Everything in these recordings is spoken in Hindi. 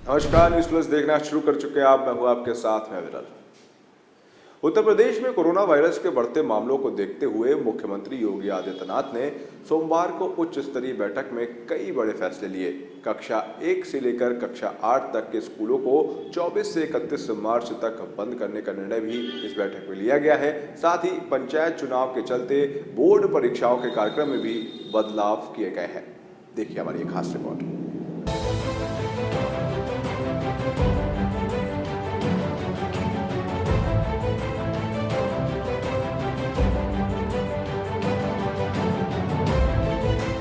नमस्कार, न्यूज प्लस देखना शुरू कर चुके हैं आप। मैं हूं आपके साथ में विरल। उत्तर प्रदेश में कोरोना वायरस के बढ़ते मामलों को देखते हुए मुख्यमंत्री योगी आदित्यनाथ ने सोमवार को उच्च स्तरीय बैठक में कई बड़े फैसले लिए। कक्षा 1 से लेकर कक्षा 8 तक के स्कूलों को 24 से 31 मार्च तक बंद करने का निर्णय भी इस बैठक में लिया गया है। साथ ही पंचायत चुनाव के चलते बोर्ड परीक्षाओं के कार्यक्रम में भी बदलाव किए गए हैं। देखिए हमारी एक खास रिपोर्ट।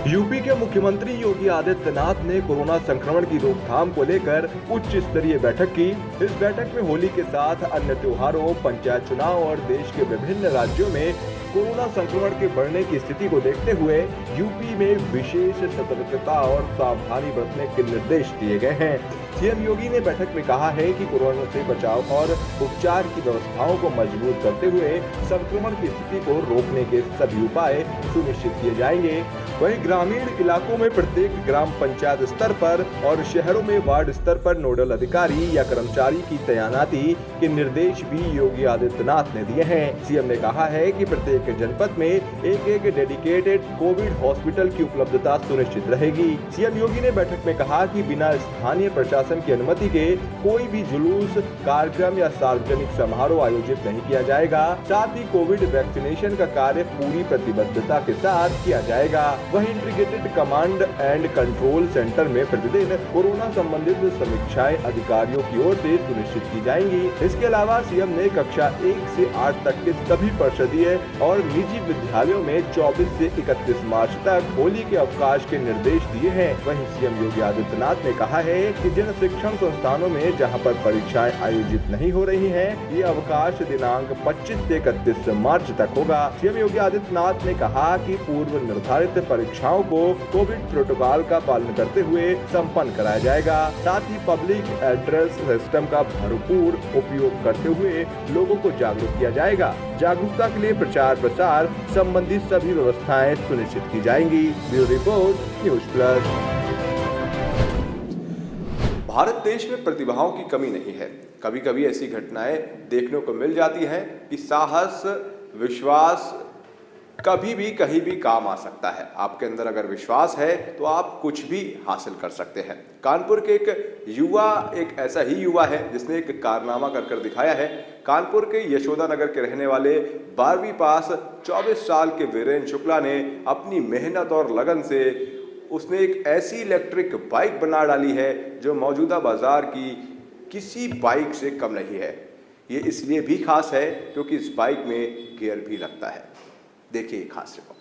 यूपी के मुख्यमंत्री योगी आदित्यनाथ ने कोरोना संक्रमण की रोकथाम को लेकर उच्च स्तरीय बैठक की। इस बैठक में होली के साथ अन्य त्योहारों, पंचायत चुनाव और देश के विभिन्न राज्यों में कोरोना संक्रमण के बढ़ने की स्थिति को देखते हुए यूपी में विशेष सतर्कता और सावधानी बरतने के निर्देश दिए गए हैं। सीएम योगी ने बैठक में कहा है कि कोरोना से बचाव और उपचार की व्यवस्थाओं को मजबूत करते हुए संक्रमण की स्थिति को रोकने के सभी उपाय सुनिश्चित किए जाएंगे। वहीं ग्रामीण इलाकों में प्रत्येक ग्राम पंचायत स्तर पर और शहरों में वार्ड स्तर पर नोडल अधिकारी या कर्मचारी की तैनाती के निर्देश भी योगी आदित्यनाथ ने दिए हैं। सीएम ने कहा है कि प्रत्येक जनपद में एक डेडिकेटेड कोविड हॉस्पिटल की उपलब्धता सुनिश्चित रहेगी। सीएम योगी ने बैठक में कहा कि बिना स्थानीय प्रशासन की अनुमति के कोई भी जुलूस, कार्यक्रम या सार्वजनिक समारोह आयोजित नहीं किया जाएगा। साथ ही कोविड वैक्सीनेशन का कार्य पूरी प्रतिबद्धता के साथ किया जाएगा। वहीं integrated command and control centre में प्रतिदिन कोरोना संबंधित समीक्षाएं अधिकारियों की ओर से सुनिश्चित की जाएंगी। इसके अलावा सीएम ने कक्षा 1 से 8 तक के सभी परिषदीय और निजी विद्यालयों में 24 से 31 मार्च तक होली के अवकाश के निर्देश दिए हैं। वहीं सीएम योगी आदित्यनाथ ने कहा है कि जिन शिक्षण संस्थानों में जहां पर परीक्षाएं आयोजित नहीं हो रही हैं, ये अवकाश दिनांक 25 से 31 मार्च तक होगा। सीएम योगी आदित्यनाथ ने कहा कि पूर्व निर्धारित परीक्षाओं को कोविड प्रोटोकॉल का पालन करते हुए संपन्न कराया जाएगा। साथ ही पब्लिक एड्रेस सिस्टम का भरपूर उपयोग करते हुए लोगों को जागरूक किया जाएगा। जागरूकता के लिए प्रचार प्रसार संबंधित सभी व्यवस्थाएं सुनिश्चित की जाएंगी। Bureau report, news plus. Bharat देश में प्रतिभाओं की कमी नहीं है। कभी कभी ऐसी घटनाएं देखने को मिल जाती हैं कि साहस, विश्वास कभी भी कहीं भी काम आ सकता है। आपके अंदर अगर विश्वास है तो आप कुछ भी हासिल कर सकते हैं। कानपुर के एक ऐसा ही युवा है जिसने एक कारनामा कर दिखाया है। कानपुर के यशोदा नगर के रहने वाले 12वीं पास 24 साल के वीरेंद्र शुक्ला ने अपनी मेहनत और लगन से उसने एक ऐसी इलेक्ट्रिक बाइक बना डाली है जो मौजूदा बाजार की किसी बाइक से कम नहीं है। ये इसलिए भी खास है क्योंकि इस बाइक में गियर भी लगता है। देखिए खास रिपोर्ट।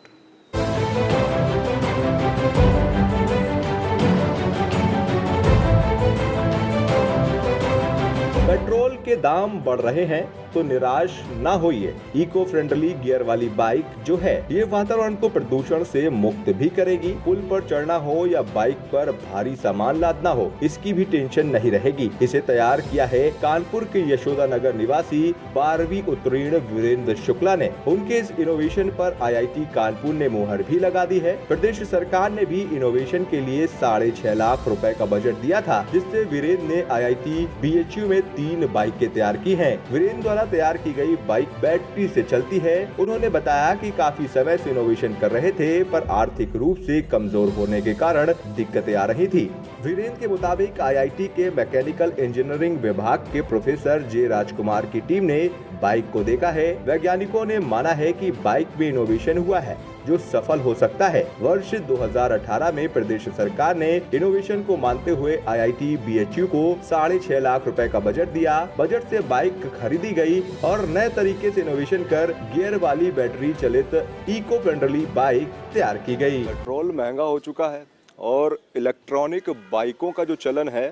पेट्रोल के दाम बढ़ रहे हैं तो निराश ना होइए। इको फ्रेंडली गियर वाली बाइक जो है ये वातावरण को प्रदूषण से मुक्त भी करेगी। पुल पर चढ़ना हो या बाइक पर भारी सामान लादना हो, इसकी भी टेंशन नहीं रहेगी। इसे तैयार किया है कानपुर के यशोदा नगर निवासी 12वीं उत्तीर्ण वीरेंद्र शुक्ला ने। उनके इस इनोवेशन पर IIT कानपुर ने मुहर भी लगा दी है। प्रदेश सरकार ने भी इनोवेशन के लिए 6.5 लाख रुपए का बजट दिया था, जिससे वीरेंद्र ने IIT BHU में 3 बाइकें तैयार की हैं। वीरेंद्र द्वारा तैयार की गई बाइक बैटरी से चलती है। उन्होंने बताया कि काफी समय से इनोवेशन कर रहे थे, पर आर्थिक रूप से कमजोर होने के कारण दिक्कतें आ रही थी। वीरेंद्र के मुताबिक IIT के मैकेनिकल इंजीनियरिंग विभाग के प्रोफेसर जे राजकुमार की टीम ने बाइक को देखा है। वैज्ञानिकों ने माना है कि बाइक में इनोवेशन हुआ है जो सफल हो सकता है। वर्ष 2018 में प्रदेश सरकार ने इनोवेशन को मानते हुए IIT BHU को 6.5 लाख रुपए का बजट दिया। बजट से बाइक खरीदी गई और नए तरीके से इनोवेशन कर गियर वाली बैटरी चलित इको फ्रेंडली बाइक तैयार की गई। पेट्रोल महंगा हो चुका है और इलेक्ट्रॉनिक बाइकों का जो चलन है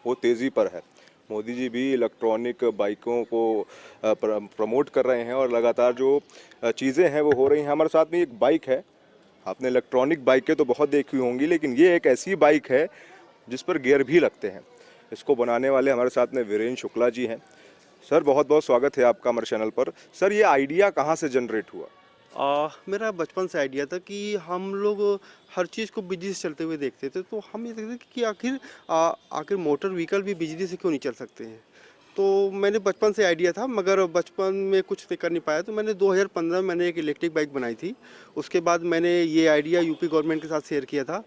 वो तेजी पर है। मोदी जी भी इलेक्ट्रॉनिक बाइकों को प्रमोट कर रहे हैं और लगातार जो चीज़ें हैं वो हो रही हैं। हमारे साथ में एक बाइक है। आपने इलेक्ट्रॉनिक बाइकें तो बहुत देखी होंगी, लेकिन ये एक ऐसी बाइक है जिस पर गियर भी लगते हैं। इसको बनाने वाले हमारे साथ में वीरेंद्र शुक्ला जी हैं। सर बहुत बहुत स्वागत है आपका हमारे चैनल पर। सर ये आइडिया कहाँ से जनरेट हुआ? मेरा बचपन से आइडिया था कि हम लोग हर चीज़ को बिजली से चलते हुए देखते थे, तो हम ये देखते थे कि आखिर मोटर व्हीकल भी बिजली से क्यों नहीं चल सकते हैं। तो मैंने बचपन से आइडिया था, मगर बचपन में कुछ कर नहीं पाया, तो मैंने 2015 में मैंने एक इलेक्ट्रिक बाइक बनाई थी। उसके बाद मैंने ये आइडिया यूपी गवर्नमेंट के साथ शेयर किया था।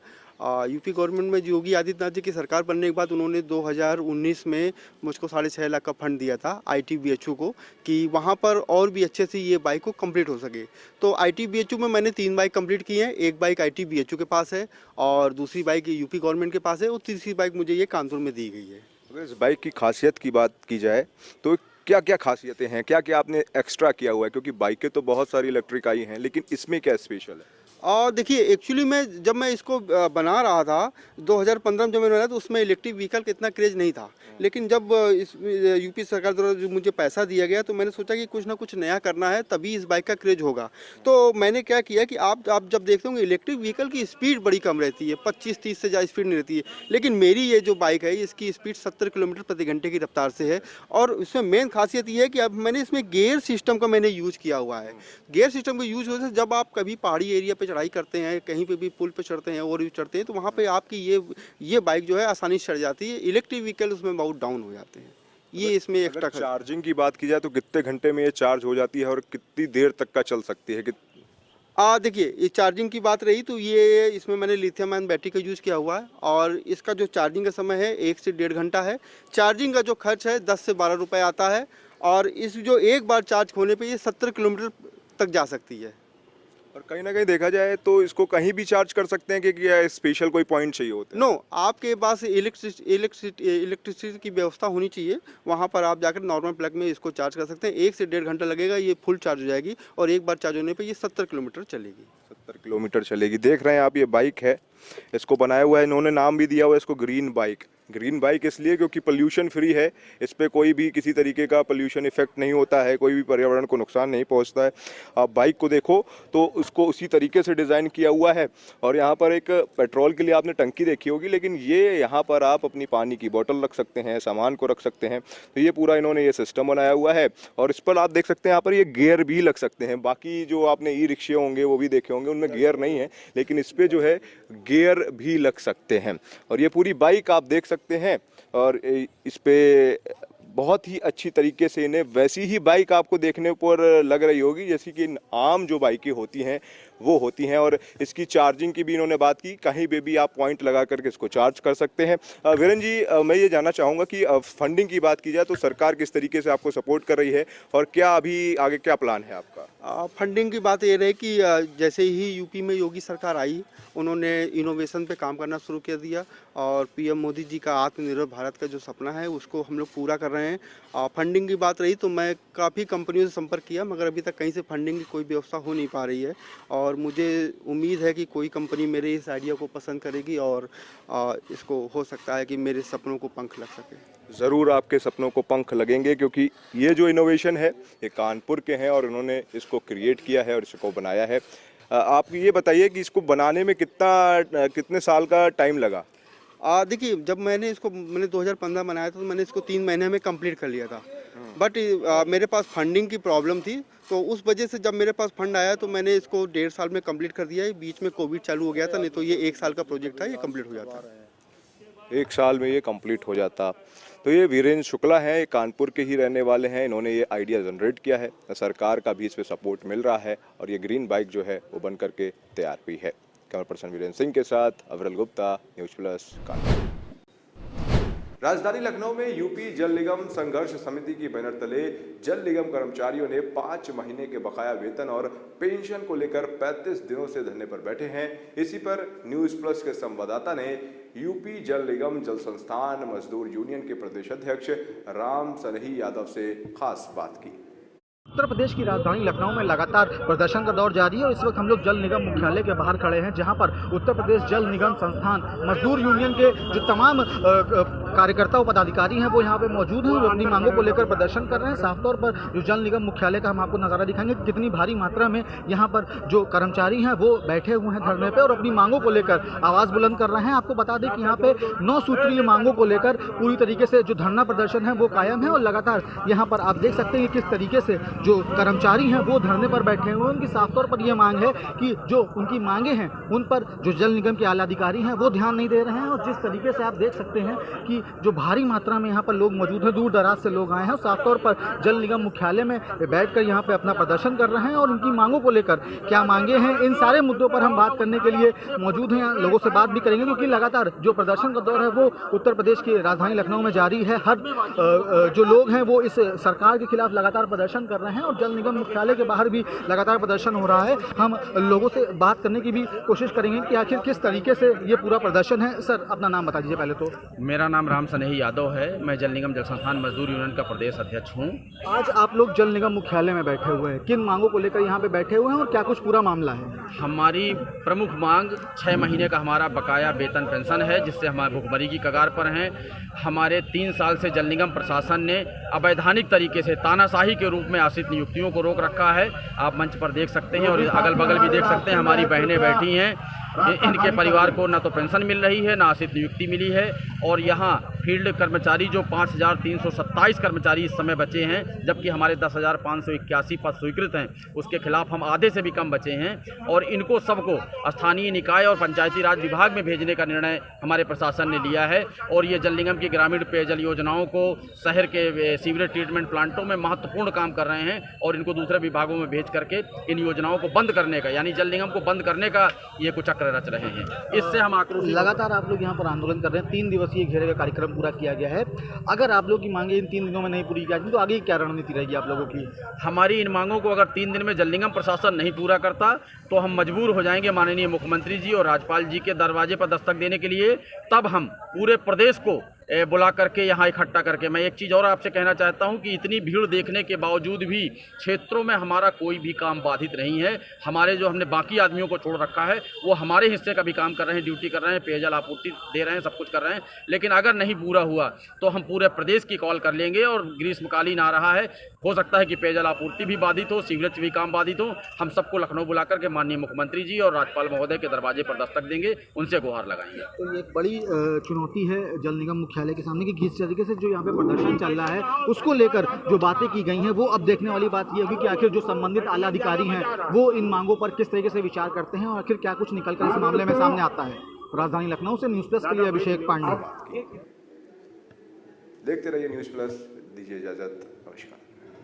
यूपी गवर्नमेंट में योगी आदित्यनाथ जी की सरकार बनने के बाद उन्होंने 2019 में मुझको 6.5 लाख का फंड दिया था ITBHU को, कि वहाँ पर और भी अच्छे से ये बाइक को कंप्लीट हो सके। तो ITBHU में मैंने 3 बाइक कंप्लीट की हैं। एक बाइक ITBHU के पास है, और दूसरी बाइक यूपी गवर्नमेंट के पास है, और तीसरी बाइक मुझे ये कानपुर में दी गई है। अगर इस बाइक की खासियत की बात की जाए तो क्या क्या खासियतें हैं, क्या क्या आपने एक्स्ट्रा किया हुआ है, क्योंकि बाइकें तो बहुत सारी इलेक्ट्रिक आई हैं, लेकिन इसमें क्या स्पेशल है? और देखिए, एक्चुअली जब मैं इसको बना रहा था 2015 में, जब मैंने बनाया तो उसमें इलेक्ट्रिक व्हीकल का इतना क्रेज़ नहीं था। लेकिन जब इस यूपी सरकार द्वारा जो मुझे पैसा दिया गया, तो मैंने सोचा कि कुछ ना कुछ नया करना है, तभी इस बाइक का क्रेज़ होगा। तो मैंने क्या किया कि आप जब देखते होंगे इलेक्ट्रिक व्हीकल की स्पीड बड़ी कम रहती है, 25-30 से ज़्यादा स्पीड नहीं रहती है। लेकिन मेरी ये जो बाइक है, इसकी स्पीड 70 किलोमीटर प्रति घंटे की रफ्तार से है। और इसमें मेन खासियत ये है कि अब मैंने इसमें गियर सिस्टम का मैंने यूज़ किया हुआ है। गियर सिस्टम का यूज़ होने से जब आप कभी पहाड़ी एरिया पे चढ़ाई करते हैं, कहीं पे भी पुल पे चढ़ते हैं और भी चढ़ते हैं, तो वहाँ पे आपकी ये बाइक जो है आसानी से चढ़ जाती है। इलेक्ट्रिक व्हीकल उसमें बहुत डाउन हो जाते हैं। ये इसमें एक्स्ट्रा चार्जिंग की बात की जाए तो कितने घंटे में ये चार्ज हो जाती है और कितनी देर तक का चल सकती है? देखिए, ये चार्जिंग की बात रही तो ये इसमें मैंने लिथियम आयन बैटरी का यूज़ किया हुआ है, और इसका जो चार्जिंग का समय है 1 से 1.5 घंटा है। चार्जिंग का जो खर्च है 10 से 12 रुपये आता है, और इस जो एक बार चार्ज होने पे ये 70 किलोमीटर तक जा सकती है। और कहीं ना कहीं देखा जाए तो इसको कहीं भी चार्ज कर सकते हैं कि स्पेशल कोई पॉइंट चाहिए होता है? नो, आपके पास इलेक्ट्रिसिटी की व्यवस्था होनी चाहिए। वहाँ पर आप जाकर नॉर्मल प्लग में इसको चार्ज कर सकते हैं। 1 से 1.5 घंटा लगेगा, ये फुल चार्ज हो जाएगी, और एक बार चार्ज होने पे ये 70 किलोमीटर चलेगी। 70 किलोमीटर चलेगी। देख रहे हैं आप, ये बाइक है, इसको बनाया हुआ है इन्होंने, नाम भी दिया हुआ है इसको ग्रीन बाइक। ग्रीन बाइक इसलिए क्योंकि पोल्यूशन फ्री है, इस पे कोई भी किसी तरीके का पोल्यूशन इफेक्ट नहीं होता है, कोई भी पर्यावरण को नुकसान नहीं पहुंचता है। आप बाइक को देखो तो उसको उसी तरीके से डिज़ाइन किया हुआ है। और यहाँ पर एक पेट्रोल के लिए आपने टंकी देखी होगी, लेकिन ये यहाँ पर आप अपनी पानी की बोतल रख सकते हैं, सामान को रख सकते हैं। तो ये पूरा इन्होंने ये सिस्टम बनाया हुआ है। और इस पर आप देख सकते हैं यहाँ पर ये गियर भी लग सकते हैं। बाकी जो आपने ई रिक्शे होंगे वो भी देखे होंगे, उनमें गियर नहीं है, लेकिन इस पर जो है गियर भी लग सकते हैं। और ये पूरी बाइक आप देख सकते हैं, और इस पे बहुत ही अच्छी तरीके से इन्हें वैसी ही बाइक आपको देखने पर लग रही होगी जैसी कि आम जो बाइकें होती हैं वो होती हैं। और इसकी चार्जिंग की भी इन्होंने बात की, कहीं पे भी आप पॉइंट लगा करके इसको चार्ज कर सकते हैं। वीरेंद्र जी, मैं ये जानना चाहूँगा कि फंडिंग की बात की जाए तो सरकार किस तरीके से आपको सपोर्ट कर रही है, और क्या अभी आगे क्या प्लान है आपका? फंडिंग की बात ये रही कि जैसे ही यूपी में योगी सरकार आई, उन्होंने इनोवेशन पे काम करना शुरू कर दिया, और PM मोदी जी का आत्मनिर्भर भारत का जो सपना है उसको हम लोग पूरा कर रहे हैं। फंडिंग की बात रही तो मैं काफ़ी कंपनियों से संपर्क किया, मगर अभी तक कहीं से फंडिंग की कोई व्यवस्था हो नहीं पा रही है। और मुझे उम्मीद है कि कोई कंपनी मेरे इस आइडिया को पसंद करेगी, और इसको हो सकता है कि मेरे सपनों को पंख लग सके। ज़रूर आपके सपनों को पंख लगेंगे, क्योंकि ये जो इनोवेशन है ये कानपुर के हैं और इन्होंने इसको क्रिएट किया है और इसको बनाया है। आप ये बताइए कि इसको बनाने में कितने साल का टाइम लगा? देखिए, जब मैंने 2015 बनाया था, तो मैंने इसको 3 महीने में कंप्लीट कर लिया था। बट मेरे पास फंडिंग की प्रॉब्लम थी, तो उस वजह से जब मेरे पास फंड आया तो मैंने इसको 1.5 साल में कंप्लीट कर दिया है। बीच में कोविड चालू हो गया था, नहीं तो ये 1 साल का प्रोजेक्ट था, ये कंप्लीट हो जाता। 1 साल में ये कंप्लीट हो जाता। तो ये वीरेंद्र शुक्ला हैं, ये कानपुर के ही रहने वाले हैं, इन्होंने ये आइडिया जनरेट किया है, सरकार का भी इस पे सपोर्ट मिल रहा है, और ये ग्रीन बाइक जो है वो बन करके तैयार हुई है। कैमरा पर्सन वीरेंद्र सिंह के साथ अविरल गुप्ता, न्यूज़ प्लस कानपुर। राजधानी लखनऊ में यूपी जल निगम संघर्ष समिति की बैनर तले जल निगम कर्मचारियों ने 5 महीने के बकाया वेतन और पेंशन को लेकर 35 दिनों से धरने पर बैठे हैं। इसी पर न्यूज़ प्लस के संवाददाता ने यूपी जल निगम जल संस्थान मजदूर यूनियन के प्रदेश अध्यक्ष राम सनही यादव से खास बात की। उत्तर प्रदेश की राजधानी लखनऊ में लगातार प्रदर्शन का दौर जारी है, और इस वक्त हम लोग जल निगम मुख्यालय के बाहर खड़े हैं, जहां पर उत्तर प्रदेश जल निगम संस्थान मजदूर यूनियन के जो तमाम कार्यकर्ता और पदाधिकारी हैं वो यहाँ पे मौजूद हैं और अपनी मांगों को लेकर प्रदर्शन कर रहे हैं। साफ तौर पर जो जल निगम मुख्यालय का हम आपको नज़ारा दिखाएंगे कितनी भारी मात्रा में यहाँ पर जो कर्मचारी हैं वो बैठे हुए हैं धरने पे और अपनी मांगों को लेकर आवाज़ बुलंद कर रहे हैं। आपको बता दें कि यहाँ पे 9 सूत्रीय मांगों को लेकर पूरी तरीके से जो धरना प्रदर्शन है वो कायम है और लगातार यहाँ पर आप देख सकते हैं कि किस तरीके से जो कर्मचारी हैं वो धरने पर बैठे हुए हैं। उनकी साफ तौर पर यह मांग है कि जो उनकी मांगे हैं उन पर जो जल निगम के आला अधिकारी हैं वो ध्यान नहीं दे रहे हैं। और जिस तरीके से आप देख सकते हैं कि जो भारी मात्रा में यहाँ पर लोग मौजूद हैं, दूर दराज से लोग आए हैं, साफ तौर पर जल निगम मुख्यालय में बैठकर यहाँ पे अपना प्रदर्शन कर रहे हैं और उनकी मांगों को लेकर क्या मांगे हैं इन सारे मुद्दों पर हम बात करने के लिए मौजूद हैं। लोगों से बात भी करेंगे क्योंकि लगातार जो प्रदर्शन का दौर है वो उत्तर प्रदेश की राजधानी लखनऊ में जारी है। हर जो लोग हैं वो इस सरकार के खिलाफ लगातार प्रदर्शन कर रहे हैं और जल निगम मुख्यालय के बाहर भी लगातार प्रदर्शन हो रहा है। हम लोगों से बात करने की भी कोशिश करेंगे कि आखिर किस तरीके से ये पूरा प्रदर्शन है। सर अपना नाम बता दीजिए पहले तो। मेरा नाम राम सनेही यादव है, मैं जल निगम जल संस्थान मजदूर यूनियन का प्रदेश अध्यक्ष हूँ। आज आप लोग जल निगम मुख्यालय में बैठे हुए हैं, किन मांगों को लेकर यहाँ पे बैठे हुए हैं और क्या कुछ पूरा मामला है? हमारी प्रमुख मांग 6 महीने का हमारा बकाया वेतन पेंशन है जिससे हम भुखमरी की कगार पर हैं। हमारे 3 साल से जल निगम प्रशासन ने अवैधानिक तरीके से तानाशाही के रूप में आश्रित नियुक्तियों को रोक रखा है। आप मंच पर देख सकते हैं और अगल बगल भी देख सकते हैं, हमारी बहनें बैठी हैं। इनके परिवार को ना तो पेंशन मिल रही है ना आश्रित नियुक्ति मिली है। और यहाँ फील्ड कर्मचारी जो 5327 कर्मचारी इस समय बचे हैं जबकि हमारे 10,581 पद स्वीकृत हैं, उसके खिलाफ हम आधे से भी कम बचे हैं। और इनको सबको स्थानीय निकाय और पंचायती राज विभाग में भेजने का निर्णय हमारे प्रशासन ने लिया है। और ये जल निगम की ग्रामीण पेयजल योजनाओं को शहर के सीवरेज ट्रीटमेंट प्लांटों में महत्वपूर्ण काम कर रहे हैं और इनको दूसरे विभागों में भेज करके इन योजनाओं को बंद करने का, यानी जल निगम को बंद करने का ये कुछ चक्र रच रहे हैं। इससे हम आक्रोशित। लगातार आप लोग यहाँ पर आंदोलन कर रहे हैं, 3 दिवसीय घेरे का कार्यक्रम पूरा किया गया है। अगर आप लोग की मांगे इन 3 दिनों में नहीं पूरी की जाती तो आगे क्या रणनीति रहेगी आप लोगों की? हमारी इन मांगों को अगर 3 दिन में जल निगम प्रशासन नहीं पूरा करता तो हम मजबूर हो जाएंगे माननीय मुख्यमंत्री जी और राज्यपाल जी के दरवाजे पर दस्तक देने के लिए। तब हम पूरे प्रदेश को बुला करके यहाँ इकट्ठा करके, मैं एक चीज़ और आपसे कहना चाहता हूँ कि इतनी भीड़ देखने के बावजूद भी क्षेत्रों में हमारा कोई भी काम बाधित नहीं है। हमारे जो हमने बाकी आदमियों को छोड़ रखा है वो हमारे हिस्से का भी काम कर रहे हैं, ड्यूटी कर रहे हैं, पेयजल आपूर्ति दे रहे हैं, सब कुछ कर रहे हैं। लेकिन अगर नहीं पूरा हुआ तो हम पूरे प्रदेश की कॉल कर लेंगे और ग्रीष्मकालीन आ रहा है, हो सकता है कि पेयजल आपूर्ति भी बाधित हो, सीवरेज भी काम बाधित हो। हम सबको लखनऊ बुला करके माननीय मुख्यमंत्री जी और राज्यपाल महोदय के दरवाजे पर दस्तक देंगे, उनसे गुहार लगाएंगे। तो ये एक बड़ी चुनौती है जल निगम मुख्यालय के सामने कि किस तरीके से जो यहाँ पे प्रदर्शन चल रहा है उसको लेकर जो बातें की गई हैं वो अब देखने वाली बात ये होगी कि आखिर जो संबंधित आला अधिकारी हैं वो इन मांगों पर किस तरीके से विचार करते हैं और आखिर क्या कुछ निकलकर इस मामले में सामने आता है। राजधानी लखनऊ से न्यूज़ प्लस के लिए अभिषेक पांडे। देखते रहिए न्यूज़ प्लस, दीजिए इजाजत।